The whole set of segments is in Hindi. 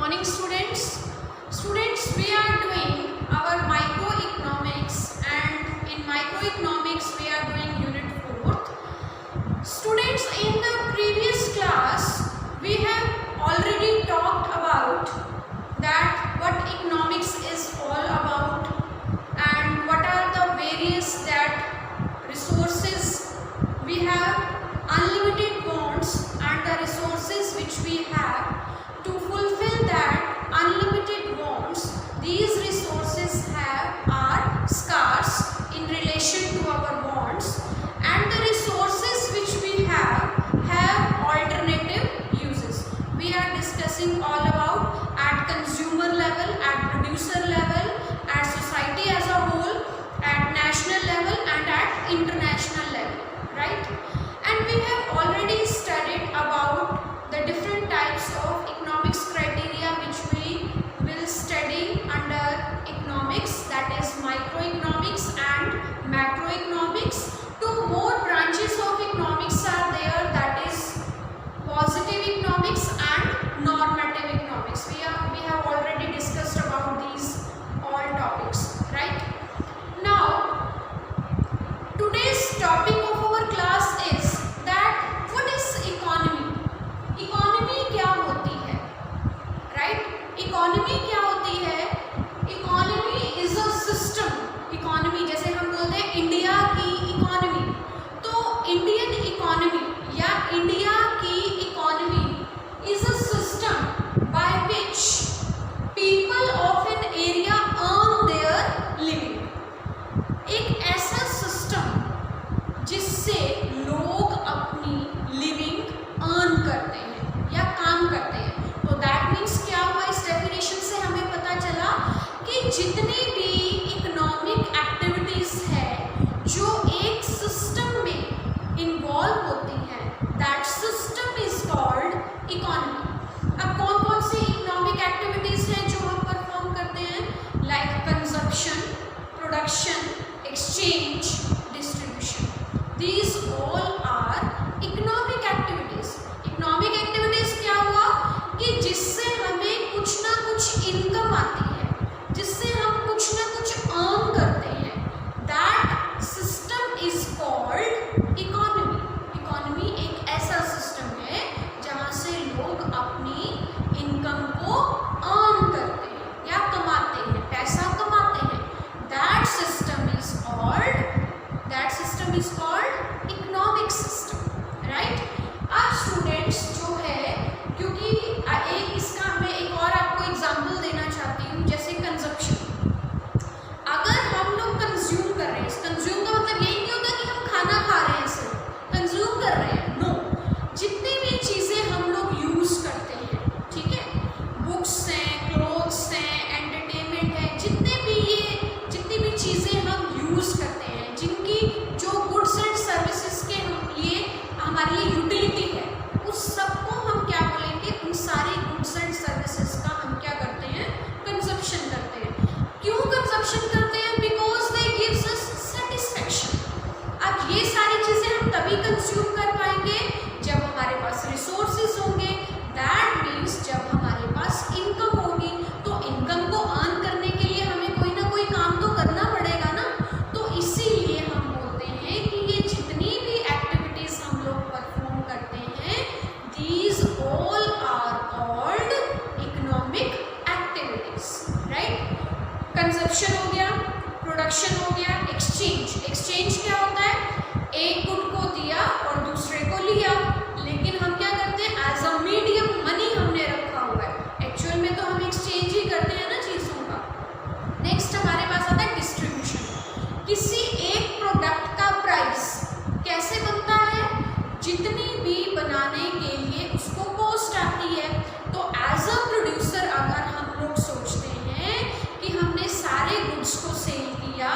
morning students. Students, we are doing our microeconomics, and in microeconomics we are doing unit 4th. Students, in the previous class we have already talked about that what economics is all about and what are the various that resources we have, unlimited wants and the resources which we have. To fulfill that unlimited wants, these resources are scarce in relation to our wants, and the resources which we have alternative uses. We are discussing all about at consumer level, at producer level, at society as a whole, at national level and at international level, right? And we have already studied about the different types of economics criteria which we will study under economics, that is microeconomics and macroeconomics. Two more branches of economics are there, that is positive economics and normative economics. We have already discussed about these all topics, right? Now today's topic of our class is that what is economy? Economy क्या होती है, राइट? इकोनॉमी क्या होती है? Economy is a system. Economy जैसे हम बोलते हैं इंडिया की इकोनॉमी, तो इंडियन इकोनॉमी या इंडिया की economy is a system by which people of an area earn their living. एक ऐसा सिस्टम जिससे लोग अपनी लिविंग अर्न करते हैं या काम करते हैं। तो दैट मीन्स क्या हुआ? इस डेफिनेशन से हमें पता चला कि जितनी भी इकोनॉमिक एक्टिविटीज है जो एक सिस्टम में इन्वॉल्व होती हैं, that system is called economy. अब कौन कौन सी इकोनॉमिक एक्टिविटीज हैं जो हम परफॉर्म करते हैं? Like consumption, production, exchange, distribution, these all are economic activities. Economic activities क्या हुआ कि जिससे हमें कुछ ना कुछ इनकम आती है, जिससे हम कुछ ना कुछ अर्न करते हैं, that system is called economy. Economy एक ऐसा सिस्टम है जहाँ से लोग अपनी इनकम को अर्न करते हैं या कमाते हैं, पैसा कमाते हैं। That system is called economic system, right? अब स्टूडेंट्स जो है, क्योंकि इसका मैं एक और आपको एग्जांपल देना चाहती हूँ, जैसे कंजप्शन। अगर हम लोग कंज्यूम कर रहे हैं, कंज्यूम का मतलब यही नहीं होता कि हम खाना खा रहे हैं, सिर्फ कंज्यूम कर रहे हैं, नो। जितनी भी चीज़ें हम लोग यूज़ करते हैं, ठीक है, बुक्स हैं, क्लोथ्स हैं, एंटरटेनमेंट है, जितनी भी चीज़ें हम यूज़ करते हैं, जिनकी जो गुड्स एंड सर्विसेज के हमारे लिए यूटिलिटी है, उस सबको हम क्या बोलेंगे? उन सारी गुड्स एंड सर्विसेज का हम क्या करते हैं? कंजप्शन करते हैं। क्यों कंजप्शन करते हैं? Because they gives us satisfaction. अब ये सारी चीज़ें हम तभी कंज्यूम कर पाएंगे जब हमारे पास रिसोर्सेज होंगे, दैट मीन्स जब हमारे पास इनकम होगी। तो इनकम को अर्न करने के लिए हमें कोई ना कोई काम तो करना पड़ेगा ना। तो इसीलिए हम बोलते हैं कि ये जितनी भी एक्टिविटीज हम लोग परफॉर्म करते हैं, these all are called economic activities, right? Consumption हो गया, प्रोडक्शन हो गया, एक्सचेंज। एक्सचेंज क्या होता है? एक गुड को दिया और दूसरे को लिया, लेकिन हम क्या करते हैं? एज अ मीडियम मनी हमने रखा हुआ है। एक्चुअल में तो हम एक्सचेंज ही करते हैं ना चीज़ों का। नेक्स्ट हमारे पास आता है डिस्ट्रीब्यूशन। किसी एक प्रोडक्ट का प्राइस कैसे बनता है? जितनी भी बनाने के लिए उसको कॉस्ट आती है। तो एज अ प्रोड्यूसर अगर हम लोग सोचते हैं कि हमने सारे गुड्स को सेल किया,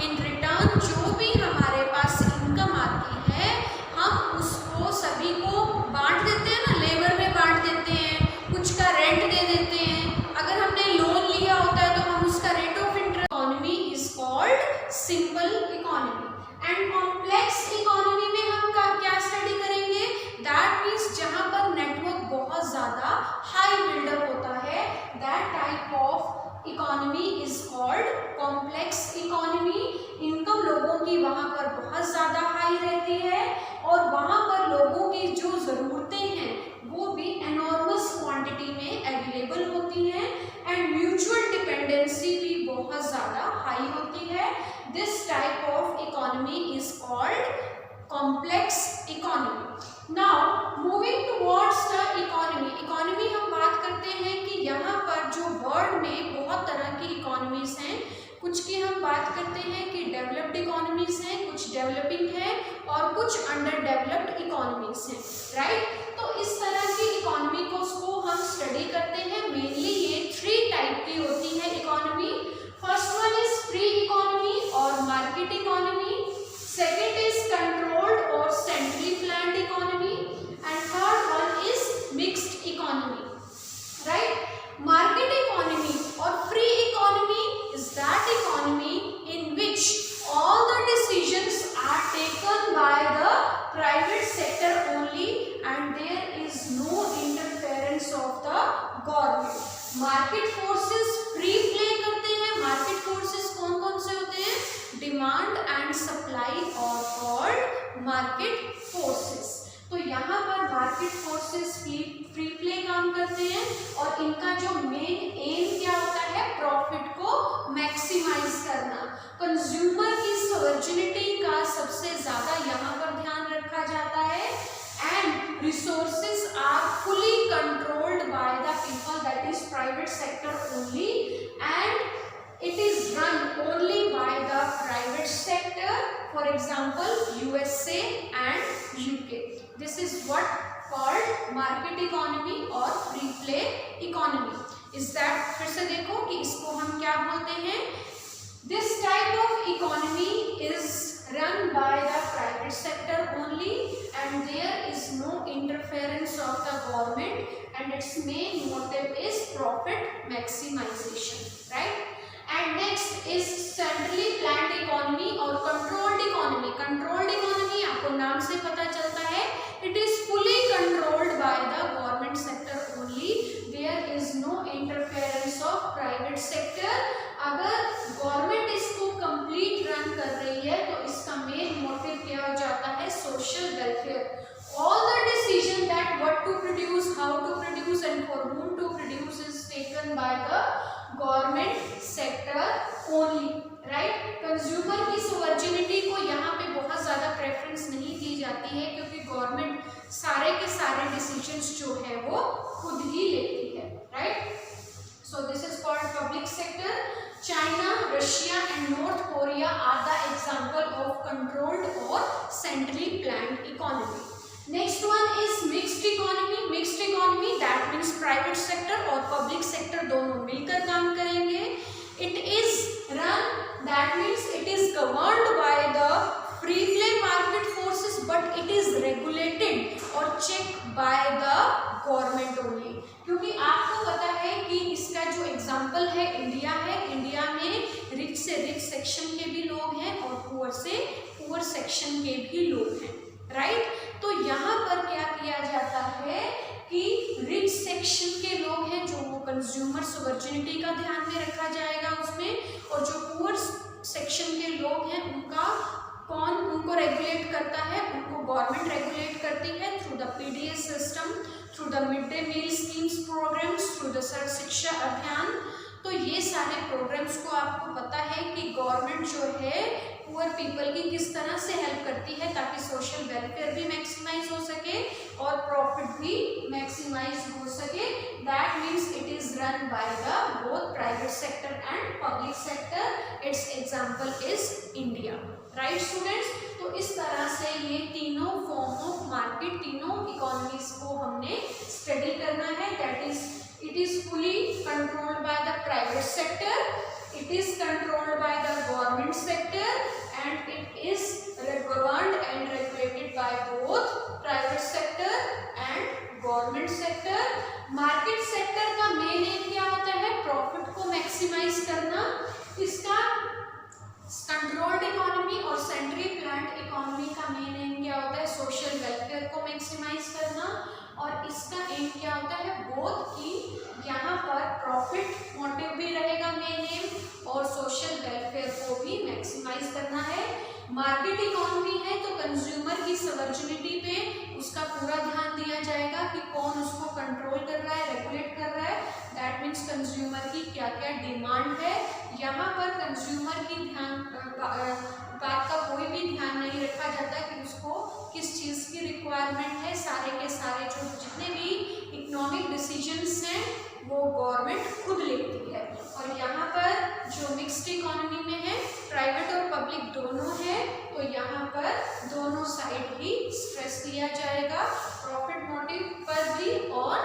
इन रिटर्न जो भी हमारे पास इनकम आती है, हम उसको सभी को बांट देते हैं ना, लेबर में बांट देते हैं, कुछ का रेंट दे देते हैं। अगर हमने लोन लिया होता है तो हम उसका rate of interest. Economy is called simple economy. And complex economy में हम क्या स्टडी करेंगे? Economy. Now moving towards the economy, economy हम बात करते हैं कि यहाँ पर जो वर्ल्ड में बहुत तरह की इकोनॉमीज हैं, कुछ की हम बात करते हैं कि डेवलप्ड इकोनॉमीज हैं, कुछ डेवलपिंग है और कुछ अंडर डेवलप्ड इकोनॉमीज हैं, राइट। तो इस तरह की इकोनॉमी को हम स्टडी करते हैं। मेनली ये 3 टाइप की होती है economy. First one is free economy और market economy, second is controlled और centrally planned economy and third one is mixed economy, right. Market economy और free economy is that economy in which all the decisions are taken by the private sector only and there is no interference of the government. Market forces free play करते हैं। Market forces कौन कौन से होते हैं? Demand and supply are called market forces। तो यहाँ पर मार्केट फोर्सेस फ्री प्ले काम करते हैं और इनका जो मेन एम क्या होता है? प्रॉफिट को मैक्सिमाइज करना। कंज्यूमर की सॉवर्जिनिटी का सबसे ज्यादा यहाँ पर ध्यान रखा जाता है and resources are fully controlled by the people, that is private sector only and it is run only by the private sector, for example USA and UK. This is what called market economy or free play economy. is that, फिर से देखो कि इसको हम क्या बोलते हैं? This type of economy is run by the private sector only and there is no interference of the government and its main motive is profit maximization, right? And next is centrally planned economy और controlled economy. Controlled economy आपको नाम से पता चलता है, it is fully controlled by the government sector only. There is no interference of private sector. अगर गवर्नमेंट इसको कंप्लीट रन कर रही है तो इसका मेन मोटिव क्या हो जाता है? Social welfare. All the decision that what to produce, how to produce and for whom to produce is taken by the government sector only, right? Consumer की सॉवर्जिनिटी को यहाँ पे बहुत ज़्यादा प्रेफरेंस नहीं दी जाती है क्योंकि गवर्नमेंट सारे के सारे डिसीजंस जो है वो खुद ही लेती है, right. So this is called public sector. China, Russia and North Korea are the example of controlled और centrally planned economy. Next one is mixed economy. Mixed economy that means private sector और पब्लिक सेक्टर दोनों मिलकर काम करेंगे। It is run, that means it is governed by the free play market forces but it is regulated और check by the government only. क्योंकि आपको पता है कि इसका जो एग्जाम्पल है इंडिया है, इंडिया में रिच से रिच सेक्शन के भी लोग हैं और पुअर से पुअर सेक्शन के भी लोग हैं, राइट। तो यहाँ पर क्या किया जाता है कि रिच सेक्शन के लोग हैं जो वो कंज्यूमर सॉवर्जिनिटी का ध्यान में रखा जाएगा उसमें, और जो पुअर सेक्शन के लोग हैं उनका कौन उनको रेगुलेट करता है? उनको गवर्नमेंट रेगुलेट करती है through the PDS system, through the mid day meal schemes programmes, through the Sarva Shiksha Abhiyan. तो ये सारे प्रोग्राम्स को आपको पता है कि गवर्नमेंट जो है पुअर पीपल की किस तरह से हेल्प करती है ताकि सोशल वेलफेयर भी मैक्सिमाइज हो सके और प्रॉफिट भी मैक्सिमाइज हो सके। That means it is run by the both private sector and public sector. It's example is India, right students. तो इस तरह से ये तीनों फॉर्म ऑफ मार्केट, तीनों इकोनॉमीज को हमने स्टडी करना है। That is it is fully controlled by the private sector, it is controlled by the government sector and it is governed and regulated by both private sector and government sector। market sector का main aim क्या होता है? profit को maximize करना। इसका कंट्रोल्ड इकोनॉमी और सेंट्रली प्लान्ड इकोनॉमी का मेन एम क्या होता है? सोशल वेलफेयर को मैक्सिमाइज करना। और इसका एम क्या होता है? बोथ की यहाँ पर प्रॉफिट मोटिव भी रहेगा मेन एम और सोशल वेलफेयर को भी मैक्सिमाइज करना है। मार्केट इकोनॉमी है तो कंज्यूमर की सॉवर्जिनिटी पे उसका पूरा ध्यान दिया जाएगा कि कौन उसको कंट्रोल कर रहा है, रेगुलेट कर रहा है। दैट मीन्स कंज्यूमर की क्या क्या डिमांड है। यहाँ पर कंज्यूमर की बात का कोई भी ध्यान नहीं रखा जाता कि उसको किस चीज़ की रिक्वायरमेंट है, सारे के सारे जो जितने भी इकोनॉमिक डिसीजंस हैं वो गवर्नमेंट खुद लेती है। और यहाँ पर जो मिक्स्ड इकोनॉमी में है प्राइवेट और पब्लिक दोनों है, तो यहाँ पर दोनों साइड ही स्ट्रेस दिया जाएगा, प्रॉफिट मोटिव पर भी और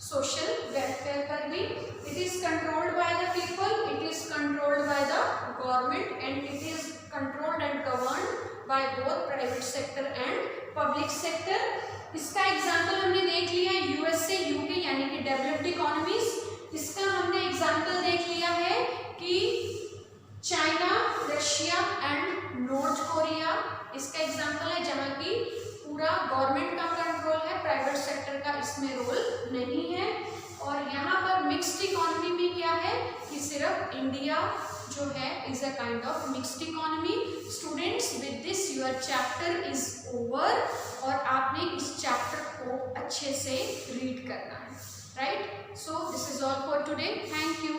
सोशल वेलफेयर पर भी। It is controlled by the people, it is controlled by the government and it is controlled and governed by both private sector and public sector. इसका एग्जांपल हमने देख लिया है यूएसए, यूके यानी कि डेवलप्ड इकोनॉमीज। इसका हमने एग्जांपल देख लिया है कि China, Russia and North Korea. इसका एग्जांपल है जहाँ की पूरा गवर्नमेंट का कंट्रोल है, प्राइवेट सेक्टर का इसमें रोल नहीं है। और यहाँ पर मिक्स्ड इकोनॉमी में क्या है कि सिर्फ इंडिया जो है is a kind of mixed economy. Students, with this your chapter is over और आपने इस चैप्टर को अच्छे से रीड करना है, right? So this is all for today, thank you.